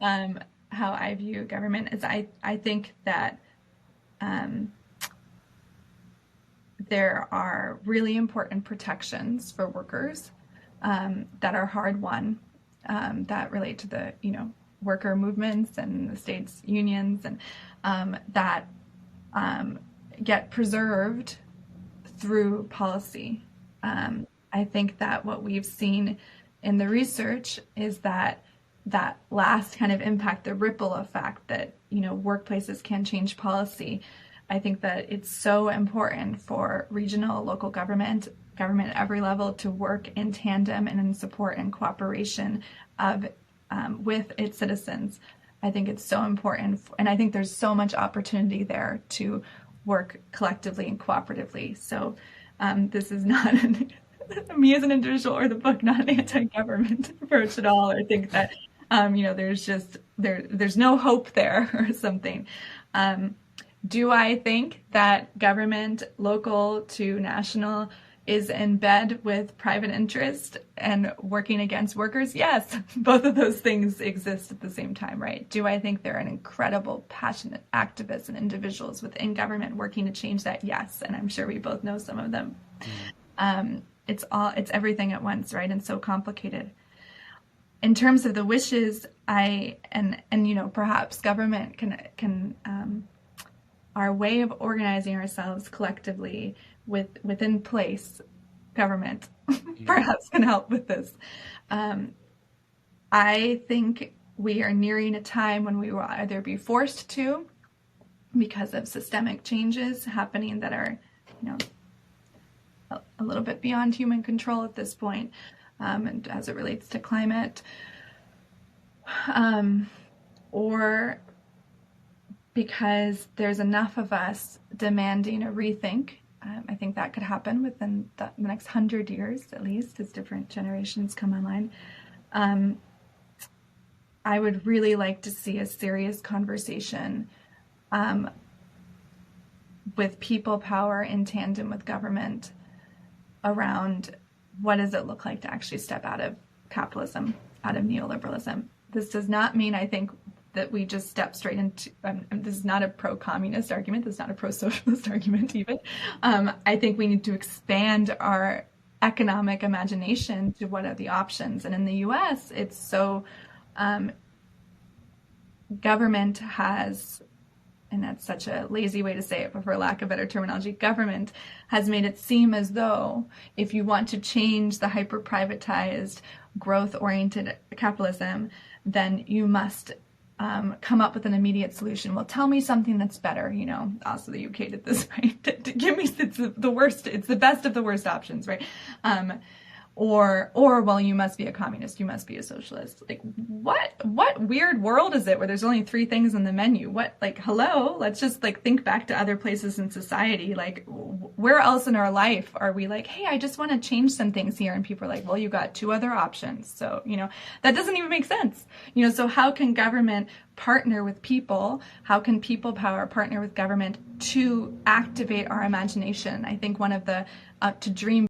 um, how I view government is I think that um, there are really important protections for workers that are hard won, that relate to the worker movements and the states unions, and that get preserved through policy. I think that what we've seen in the research is that that last kind of impact, the ripple effect that workplaces can change policy. I think that it's so important for regional, local government at every level to work in tandem and in support and cooperation of with its citizens. I think it's so important, and I think there's so much opportunity there to work collectively and cooperatively. So this is not me as an individual or the book, not an anti-government approach at all. I think that there's no hope there or something. Do I think that government, local to national, is in bed with private interest and working against workers? Yes, both of those things exist at the same time, right? Do I think there are an incredible, passionate activists and individuals within government working to change that? Yes, and I'm sure we both know some of them. It's everything at once, right? And so complicated. In terms of the wishes, perhaps government can our way of organizing ourselves collectively within place, government perhaps can help with this. I think we are nearing a time when we will either be forced to, because of systemic changes happening that are, a little bit beyond human control at this point, and as it relates to climate, or because there's enough of us demanding a rethink. I think that could happen within the next 100 years, at least, as different generations come online. I would really like to see a serious conversation with people power in tandem with government around what does it look like to actually step out of capitalism, out of neoliberalism. This does not mean, I think, that we just step straight into, this is not a pro-communist argument, this is not a pro-socialist argument even. I think we need to expand our economic imagination to what are the options. And in the US, it's so, government has, and that's such a lazy way to say it, but for lack of better terminology, government has made it seem as though if you want to change the hyper-privatized, growth-oriented capitalism, then you must come up with an immediate solution. Well, tell me something that's better. Also the UK did this, right? Give me, it's the worst, it's the best of the worst options, right? Or well, you must be a communist, you must be a socialist. Like, what weird world is it where there's only 3 things on the menu? Hello, let's just think back to other places in society. Where else in our life are we hey, I just want to change some things here, and people are like, well, you got 2 other options. So, that doesn't even make sense. So how can government partner with people? How can people power partner with government to activate our imagination? I think one of the to dream